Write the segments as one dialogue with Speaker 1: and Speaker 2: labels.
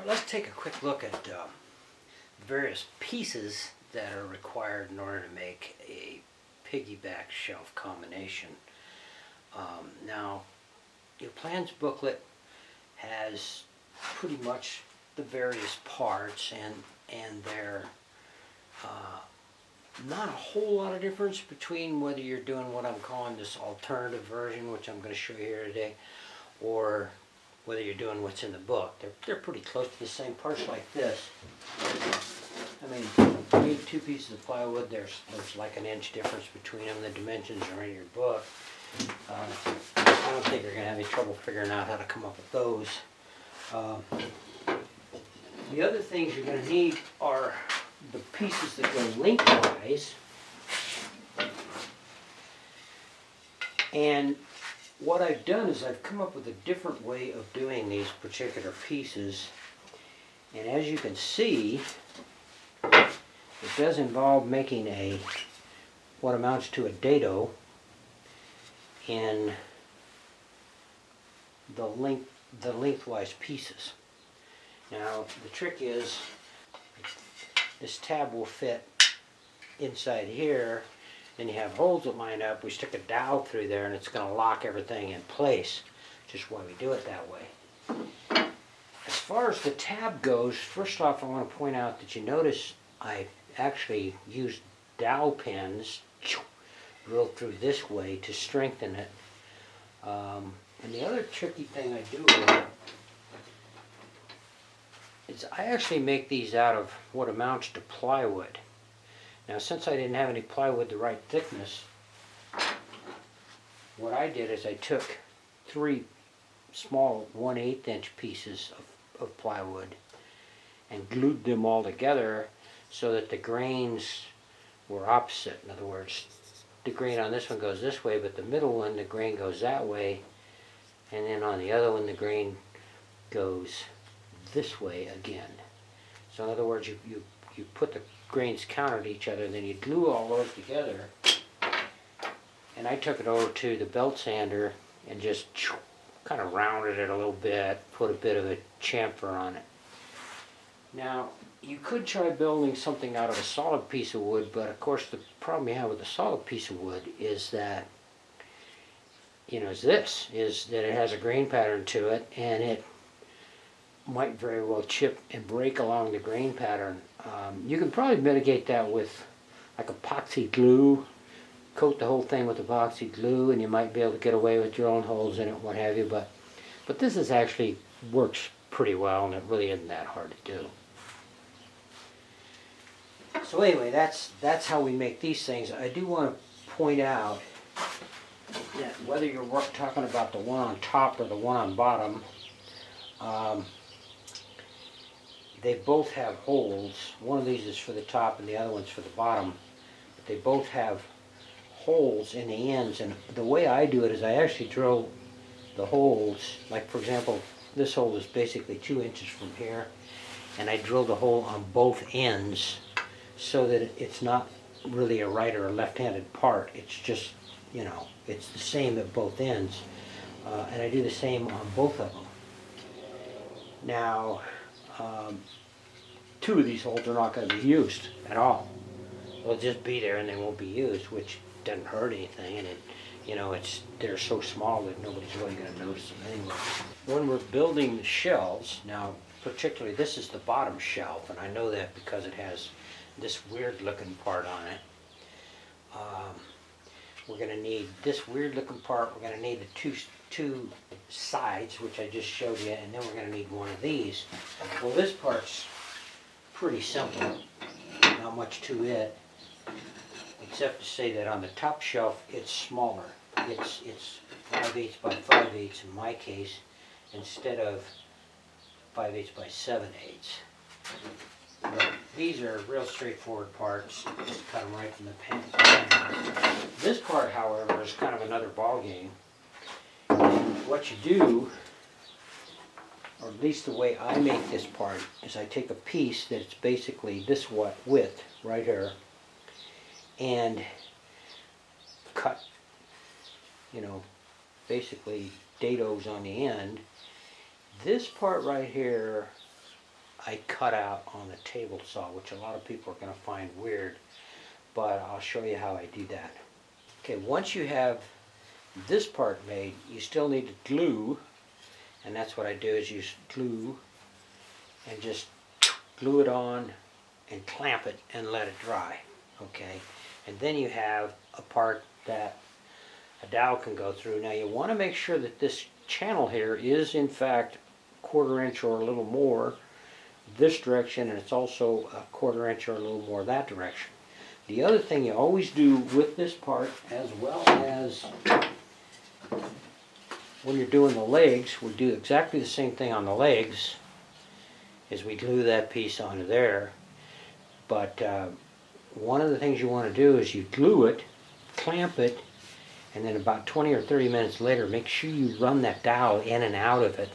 Speaker 1: Let's take a quick look at various pieces that are required in order to make a piggyback shelf combination. Now, your plans booklet has pretty much the various parts, and they're not a whole lot of difference between whether you're doing what I'm calling this alternative version, which I'm going to show you here today, or whether you're doing what's in the book. They're pretty close to the same parts like this. I mean, you need two pieces of plywood. There's like an inch difference between them. The dimensions are in your book. I don't think you're going to have any trouble figuring out how to come up with those. The other things you're going to need are the pieces that go lengthwise. And what I've done is I've come up with a different way of doing these particular pieces. And as you can see, it does involve making what amounts to a dado in the lengthwise pieces. Now the trick is this tab will fit inside here, and you have holes that line up. We stick a dowel through there and it's going to lock everything in place, which is why we do it that way. As far as the tab goes, first off I want to point out that you notice I actually used dowel pins drilled through this way to strengthen it. And the other tricky thing I do is I actually make these out of what amounts to plywood. Now, since I didn't have any plywood the right thickness, what I did is I took 3 small 1/8 inch pieces of plywood and glued them all together so that the grains were opposite. In other words, the grain on this one goes this way, but the middle one, the grain goes that way, and then on the other one, the grain goes this way again. So in other words, you put the grains counter to each other, and then you glue all those together. And I took it over to the belt sander and just kind of rounded it a little bit, put a bit of a chamfer on it. Now, you could try building something out of a solid piece of wood, but of course the problem you have with a solid piece of wood is that, is that it has a grain pattern to it, and it might very well chip and break along the grain pattern. You can probably mitigate that with like epoxy glue. Coat the whole thing with epoxy glue, and you might be able to get away with drilling holes in it, what have you. But this is actually works pretty well, and it really isn't that hard to do. So anyway, that's how we make these things. I do want to point out that whether you're talking about the one on top or the one on bottom, they both have holes. One of these is for the top and the other one's for the bottom. But they both have holes in the ends, and the way I do it is I actually drill the holes. Like, for example, this hole is basically 2 inches from here, and I drilled a hole on both ends so that it's not really a right or a left-handed part. It's just, it's the same at both ends. And I do the same on both of them. Now, 2 of these holes are not going to be used at all. They'll just be there and they won't be used, which doesn't hurt anything, and they're so small that nobody's really going to notice them anyway. When we're building the shelves, now particularly this is the bottom shelf, and I know that because it has this weird looking part on it. We're going to need this weird looking part. We're going to need the two sides, which I just showed you, and then we're going to need one of these. Well, this part's pretty simple, not much to it, except to say that on the top shelf it's smaller. It's 5/8 by 5/8 in my case, instead of 5/8 by 7/8. But these are real straightforward parts. Just cut them right from the pan. This part, however, is kind of another ball game. What you do, or at least the way I make this part, is I take a piece that's basically this width right here, and cut, basically dados on the end. This part right here I cut out on the table saw, which a lot of people are going to find weird, but I'll show you how I do that. Okay, once you have this part made, you still need to glue, and that's what I do is use glue and just glue it on and clamp it and let it dry. Okay, and then you have a part that a dowel can go through. Now you want to make sure that this channel here is in fact 1/4 inch or a little more this direction, and it's also a 1/4 inch or a little more that direction. The other thing you always do with this part, as well as when you're doing the legs, we do exactly the same thing on the legs, is we glue that piece onto there. But one of the things you want to do is you glue it, clamp it, and then about 20 or 30 minutes later, make sure you run that dowel in and out of it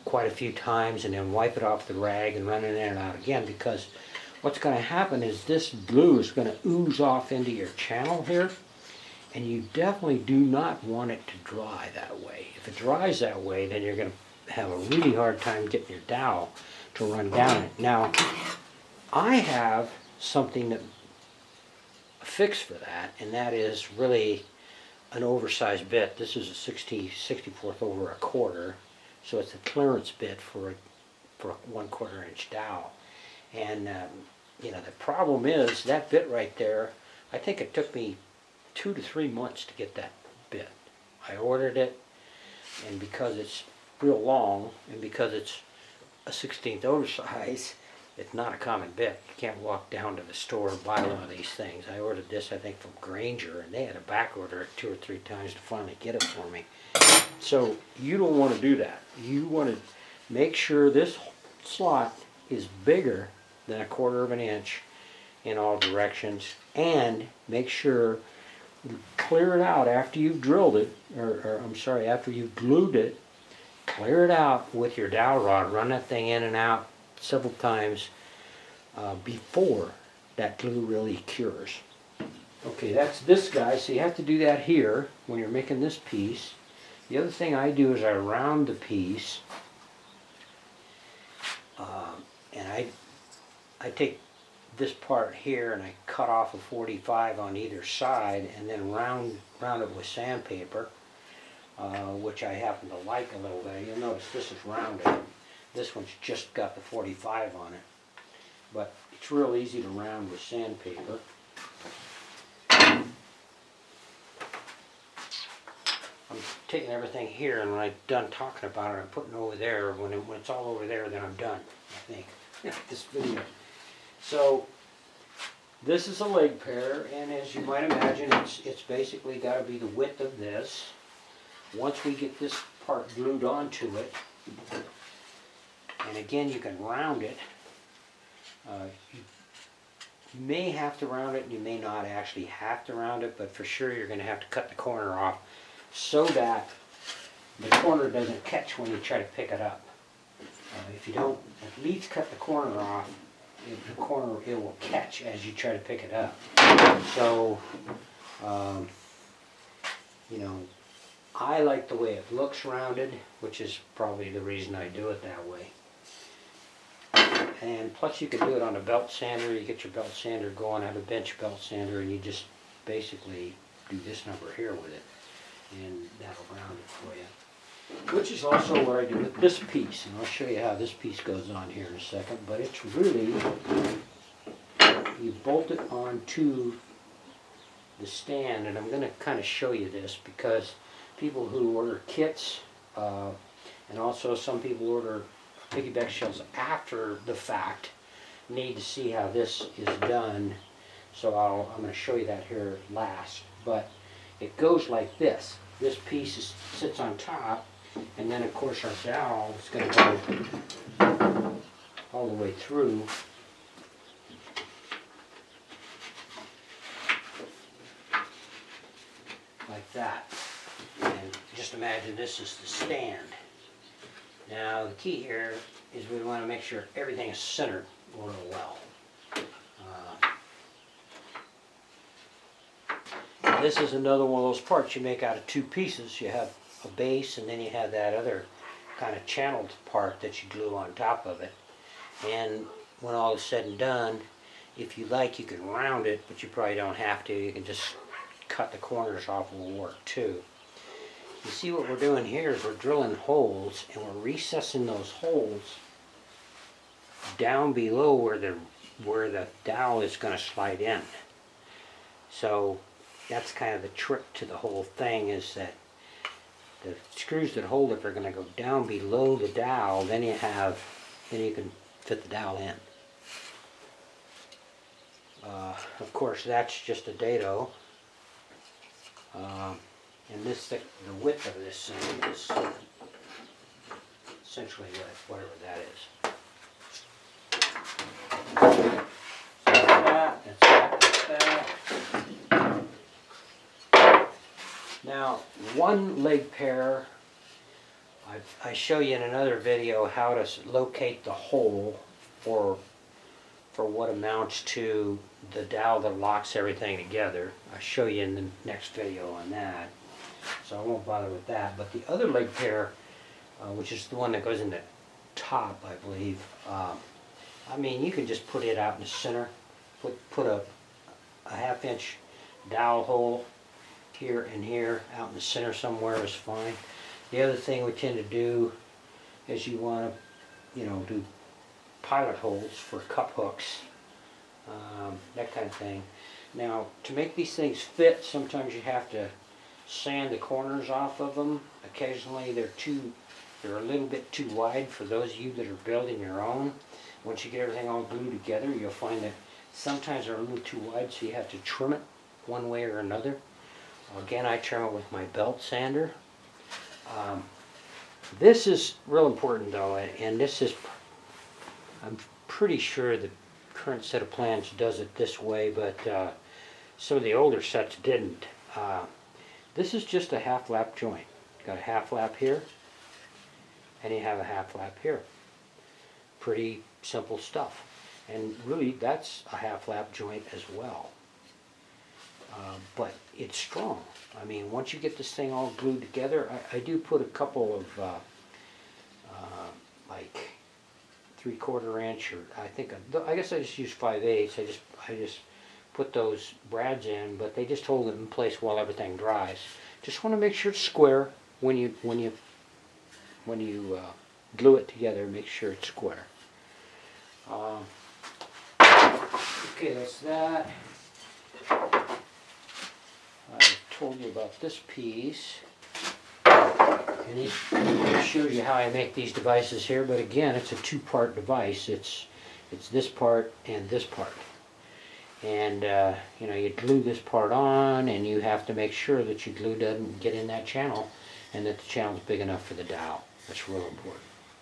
Speaker 1: quite a few times, and then wipe it off the rag and run it in and out again, because what's going to happen is this glue is going to ooze off into your channel here, and you definitely do not want it to dry that way. If it dries that way, then you're going to have a really hard time getting your dowel to run down it. Now, I have something that a fix for that, and that is really an oversized bit. This is a 64th over a 1/4, so it's a clearance bit for a 1/4 inch dowel. And you know, the problem is that bit right there, I think it took me 2 to 3 months to get that bit. I ordered it, and because it's real long, and because it's a 16th oversize, it's not a common bit. You can't walk down to the store and buy one of these things. I ordered this, I think, from Granger, and they had to back order it 2 or 3 times to finally get it for me. So you don't want to do that. You want to make sure this slot is bigger than a 1/4 inch in all directions, and make sure you clear it out after you've drilled it, or I'm sorry, after you've glued it. Clear it out with your dowel rod. Run that thing in and out several times before that glue really cures. Okay, that's this guy, so you have to do that here when you're making this piece. The other thing I do is I round the piece, and I take this part here and I cut off a 45 on either side, and then round it with sandpaper, which I happen to like a little bit. You'll notice this is rounded. This one's just got the 45 on it, but it's real easy to round with sandpaper. I'm taking everything here, and when I'm done talking about it, I'm putting it over there. When it's all over there, then I'm done, I think, this video. So this is a leg pair, and as you might imagine, it's basically got to be the width of this. Once we get this part glued onto it, and again, you can round it. You may have to round it, and you may not actually have to round it, but for sure you're going to have to cut the corner off so that the corner doesn't catch when you try to pick it up. If you don't at least cut the corner off, the corner it will catch as you try to pick it up. So, you know, I like the way it looks rounded, which is probably the reason I do it that way. And plus you can do it on a belt sander. You get your belt sander going, out a bench belt sander, and you just basically do this number here with it, and that'll round it for you. Which is also what I do with this piece, and I'll show you how this piece goes on here in a second. But it's really, you bolt it onto the stand, and I'm going to kind of show you this because people who order kits, and also some people order Piggy Back shells after the fact, need to see how this is done. So I'm going to show you that here last. But it goes like this. This piece sits on top, and then of course our dowel is going to go all the way through. Like that. And just imagine this is the stand. Now the key here is we want to make sure everything is centered real well. This is another one of those parts you make out of 2 pieces. You have a base, and then you have that other kind of channeled part that you glue on top of it. And when all is said and done, if you like, you can round it, but you probably don't have to. You can just cut the corners off, will work too. You see what we're doing here is we're drilling holes, and we're recessing those holes down below where the dowel is going to slide in. So that's kind of the trick to the whole thing, is that the screws that hold it are going to go down below the dowel. Then you can fit the dowel in. Of course, that's just a dado. And the width of this thing is essentially whatever that is. That's that. Now, one leg pair, I show you in another video how to locate the hole for what amounts to the dowel that locks everything together. I'll show you in the next video on that, so I won't bother with that. But the other leg pair, which is the one that goes in the top, I believe, I mean, you can just put it out in the center, put a half-inch dowel hole here and here out in the center somewhere is fine. The other thing we tend to do is you want to, do pilot holes for cup hooks, that kind of thing. Now, to make these things fit, sometimes you have to sand the corners off of them. Occasionally they're a little bit too wide for those of you that are building your own. Once you get everything all glued together, you'll find that sometimes they're a little too wide, so you have to trim it one way or another. Again, I trim it with my belt sander. This is real important though, and this is, I'm pretty sure the current set of plans does it this way, but some of the older sets didn't. This is just a half lap joint. Got a half lap here, and you have a half lap here. Pretty simple stuff. And really, that's a half lap joint as well. But it's strong. I mean, once you get this thing all glued together, I do put a couple of like 3/4 inch, or I guess I just use 5/8. I just put those brads in, but they just hold it in place while everything dries. Just want to make sure it's square when you glue it together. Make sure it's square. Okay, that's that. I told you about this piece, and it shows you how I make these devices here. But again, it's a two-part device. It's this part and this part, and you glue this part on, and you have to make sure that your glue doesn't get in that channel, and that the channel is big enough for the dowel. That's real important.